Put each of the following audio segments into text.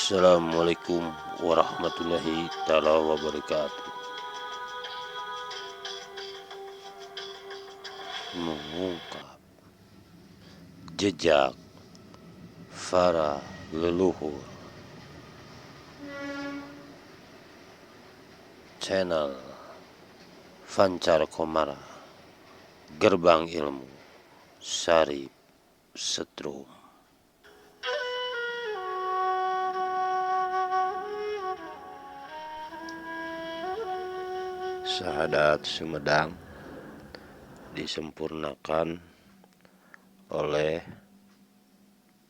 Assalamualaikum warahmatullahi taala wabarakatuh. Mengungkap jejak para leluhur. Channel Fancar Komara, Gerbang Ilmu Syarif Setrum. Syahadat Sumedang disempurnakan oleh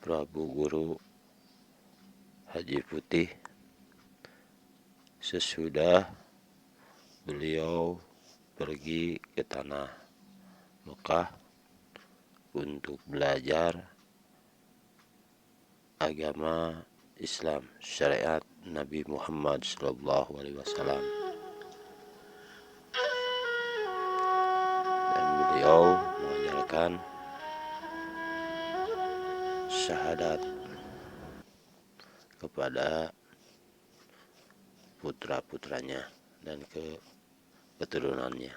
Prabu Guru Haji Putih sesudah beliau pergi ke tanah Mekah untuk belajar agama Islam, syariat Nabi Muhammad SAW. Dan beliau mengajarkan syahadat kepada putra-putranya dan keturunannya.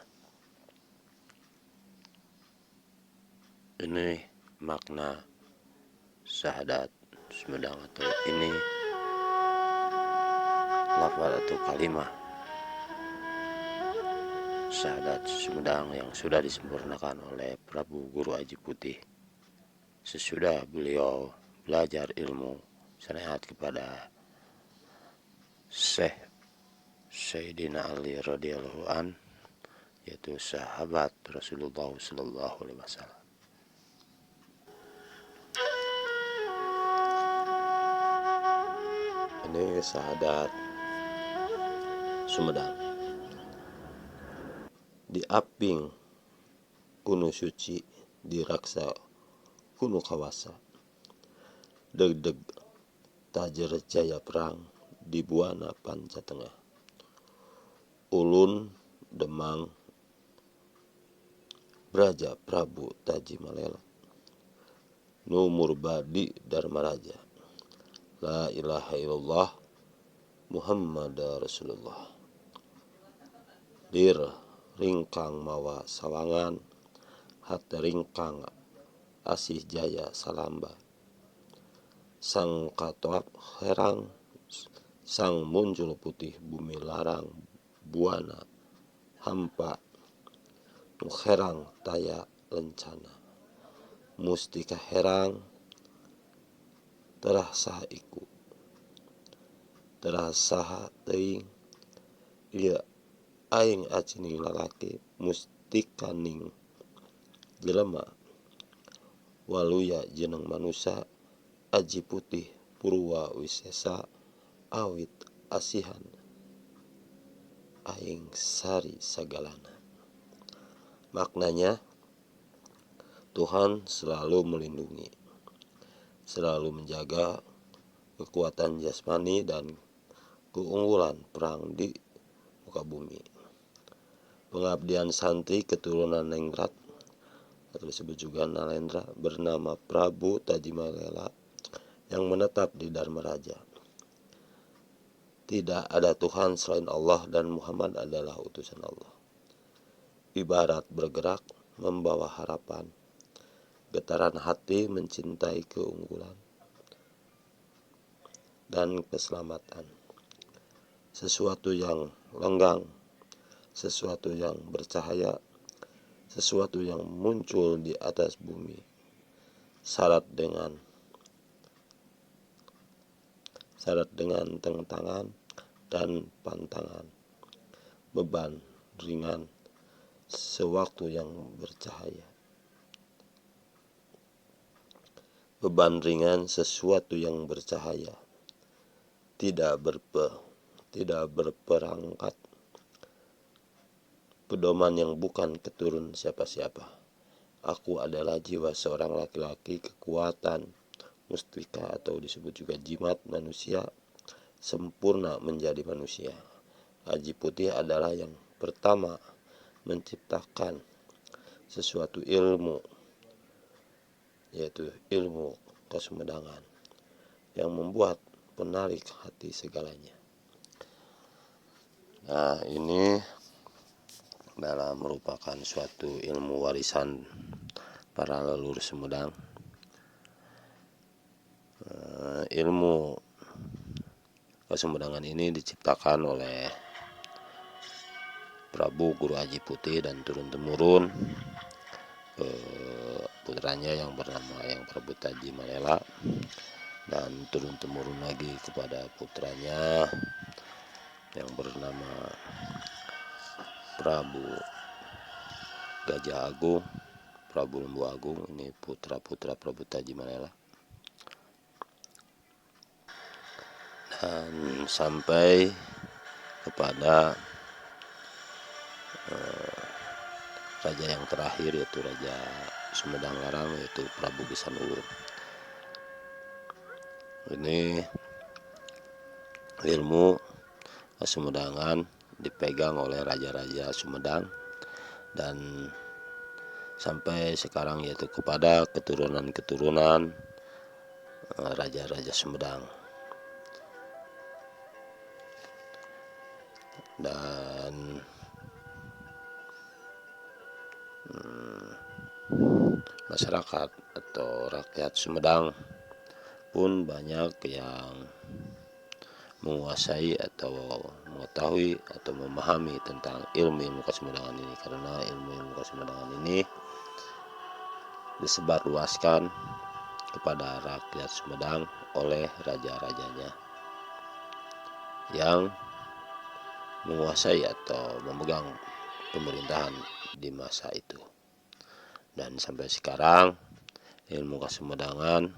Ini makna syahadat Sumedang, atau ini lafaz atau kalimat syahadat Sumedang yang sudah disempurnakan oleh Prabu Guru Haji Putih sesudah beliau belajar ilmu syariat kepada Syekh Sayyidina Ali radhiyallahu an, yaitu sahabat Rasulullah sallallahu alaihi wasallam. Ini syahadat Sumedang. Di aping kuno suci, diraksa kuno kawasa, deg-deg tajer jaya perang di buana panca tengah, ulun demang Braja Prabu Taji Malela, numur badi Dharma Raja, la ilaha illallah Muhammad Rasulullah. Dir ringkang mawa sawangan, hati ringkang asih jaya salamba, sang katwap herang, sang muncul putih bumi larang, buana hampa herang taya lencana, mustika herang terasa iku, terasa teing ia aing acining lalaki mustika ning jelema, waluya jeneng manusia aji putih purwa wisesa awit asihan aing sari sagalana. Maknanya, Tuhan selalu melindungi, selalu menjaga kekuatan jasmani dan keunggulan perang di muka bumi. Pengabdian santri keturunan Ningrat atau disebut juga Nalendra bernama Prabu Taji Malela yang menetap di Dharma Raja. Tidak ada Tuhan selain Allah dan Muhammad adalah utusan Allah. Ibarat bergerak membawa harapan, getaran hati mencintai keunggulan dan keselamatan. Sesuatu yang lenggang, sesuatu yang bercahaya, sesuatu yang muncul di atas bumi, syarat dengan tantangan dan pantangan, beban ringan sewaktu yang bercahaya. Beban ringan sesuatu yang bercahaya, tidak berperangkat, pedoman yang bukan keturun siapa-siapa. Aku adalah jiwa seorang laki-laki, kekuatan mustika atau disebut juga jimat manusia sempurna menjadi manusia. Haji Putih adalah yang pertama menciptakan sesuatu ilmu, yaitu ilmu kesumedangan, yang membuat penarik hati segalanya. Nah, ini adalah merupakan suatu ilmu warisan para leluhur Sumedang. Ilmu Kesumbedangan ini diciptakan oleh Prabu Guru Aji Putih dan turun-temurun putranya yang bernama Yang Prabu Taji Malela, dan turun-temurun lagi kepada putranya yang bernama Prabu Gajah Agung, Prabu Lembu Agung. Ini putra-putra Prabu Taji Malela. Dan sampai kepada raja yang terakhir, yaitu Raja Sumedang Larang, yaitu Prabu Gesan Ulun. Ini ilmu Kesumbedangan dipegang oleh raja-raja Sumedang dan sampai sekarang, yaitu kepada keturunan-keturunan raja-raja Sumedang. Dan masyarakat atau rakyat Sumedang pun banyak yang menguasai atau mengetahui atau memahami tentang ilmu Kesumbedangan ini, karena ilmu Kesumbedangan ini disebarluaskan kepada rakyat Sumedang oleh raja-rajanya yang menguasai atau memegang pemerintahan di masa itu. Dan sampai sekarang ilmu Kesumbedangan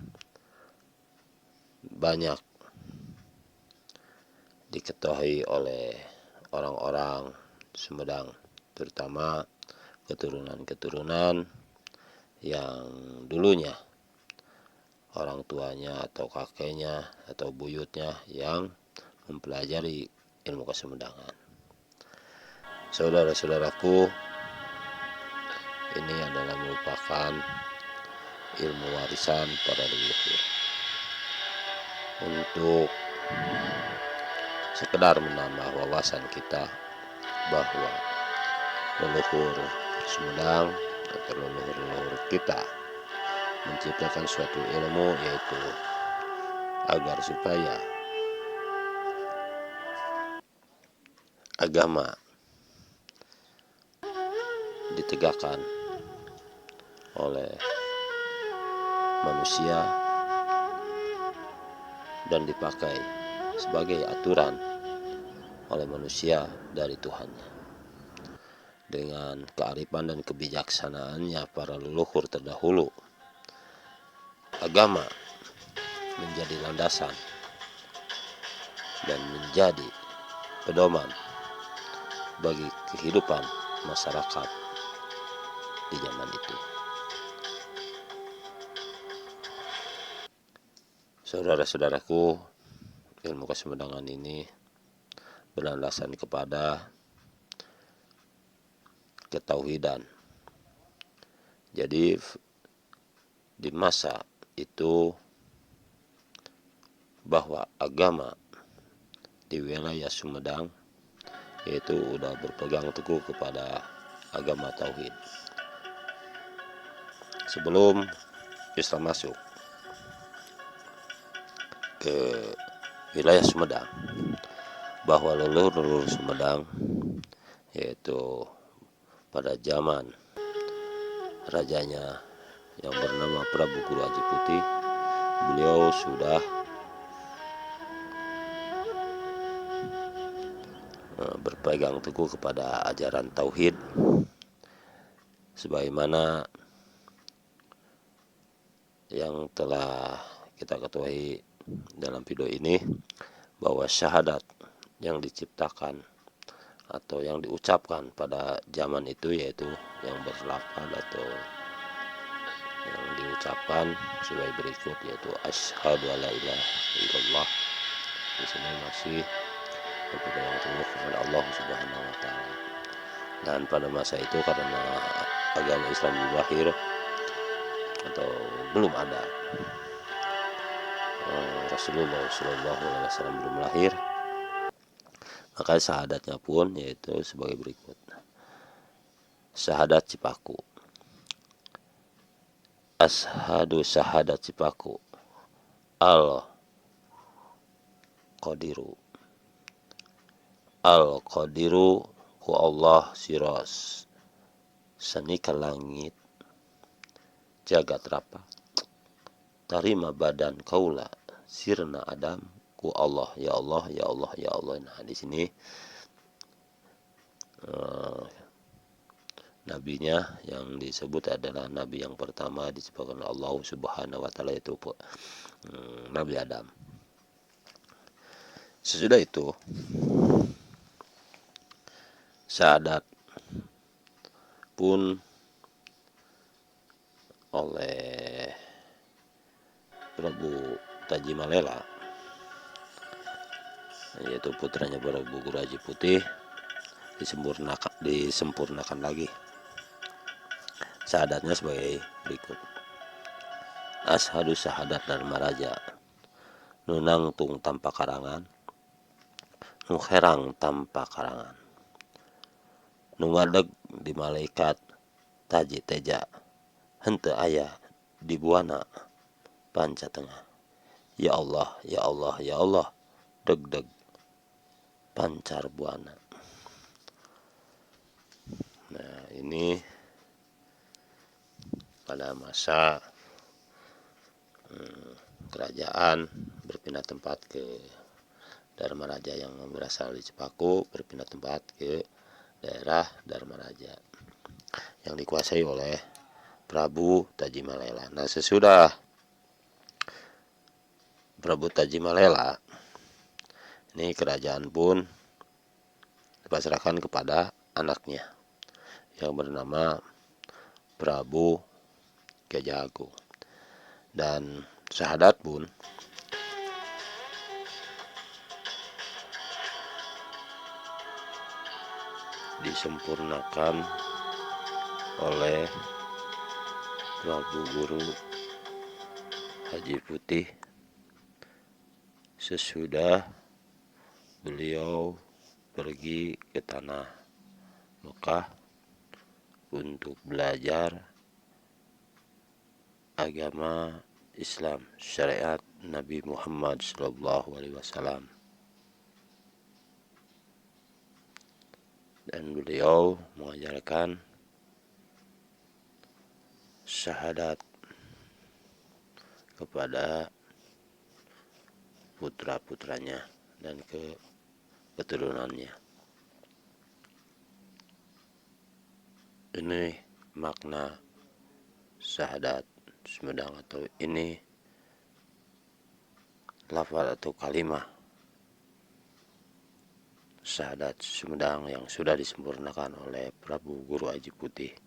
banyak diketahui oleh orang-orang Sumedang, terutama keturunan-keturunan yang dulunya orang tuanya atau kakeknya atau buyutnya yang mempelajari ilmu Kesumbedangan. Saudara-saudaraku, ini adalah merupakan ilmu warisan para leluhur. Untuk sekedar menambah wawasan kita bahwa leluhur Sumedang atau leluhur kita menciptakan suatu ilmu, yaitu agar supaya agama ditegakkan oleh manusia dan dipakai sebagai aturan oleh manusia dari Tuhannya. Dengan kearifan dan kebijaksanaannya para leluhur terdahulu, agama menjadi landasan dan menjadi pedoman bagi kehidupan masyarakat di zaman itu. Saudara-saudaraku, ilmu Kesumbedangan ini berlandasan kepada ketauhidan. Jadi di masa itu bahwa agama di wilayah Sumedang yaitu udah berpegang teguh kepada agama tauhid. Sebelum Islam masuk ke wilayah Sumedang, bahwa leluhur Sumedang, yaitu pada zaman rajanya yang bernama Prabu Guru Aji Putih, beliau sudah berpegang teguh kepada ajaran tauhid, sebagaimana yang telah kita ketahui dalam video ini, bahwa syahadat yang diciptakan atau yang diucapkan pada zaman itu, yaitu yang berlafaz atau yang diucapkan sebagai berikut, yaitu asyhadu alla ilaha illallah. Di sini masih berpegang teguh kepada Allah Subhanahu wa taala. Dan pada masa itu karena agama Islam belum lahir atau belum ada, Rasulullah SAW belum lahir, maka syahadatnya pun yaitu sebagai berikut. Syahadat Cipaku. Ashadu syahadat Cipaku Al-Qadiru ku Allah siros senika langit jagat rapa tarima badan kaula sirna Adam ku Allah ya Allah ya Allah ya Allah. Nah, di sini nabinya yang disebut adalah nabi yang pertama disebutkan Allah Subhanahu wa taala, yaitu Nabi Adam. Sesudah itu syahadat pun oleh Prabu Tajimalela, yaitu putranya Prabu Guru Haji Putih, disempurnakan lagi. Syahadatnya sebagai berikut. Ashadu syahadat Dharma Raja nunang tung tanpa karangan, nuherang tanpa karangan, numadeg di malaikat taji teja hente ayah di buana panca tengah. Ya Allah ya Allah ya Allah deg deg pancar buana. Nah, ini pada masa kerajaan berpindah tempat ke Dharma Raja yang berasal di Cipaku, berpindah tempat ke daerah Dharma Raja yang dikuasai oleh Prabu Tajimalela. Nah, sesudah Prabu Tajimalela ini kerajaan pun dipasrahkan kepada anaknya yang bernama Prabu Gajah Agung. Dan syahadat pun disempurnakan oleh Prabu Guru Haji Putih sesudah beliau pergi ke tanah Mekah untuk belajar agama Islam, syariat Nabi Muhammad SAW. Dan beliau mengajarkan syahadat kepada putra-putranya dan keturunannya. Ini makna syahadat Sumedang, atau ini lafaz atau kalimat syahadat Sumedang yang sudah disempurnakan oleh Prabu Guru Haji Putih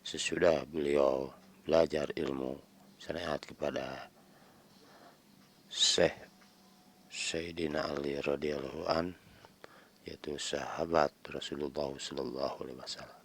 sesudah beliau belajar ilmu syariat kepada Syekh Sayyidina Ali radhiyallahu an, yaitu sahabat Rasulullah SAW.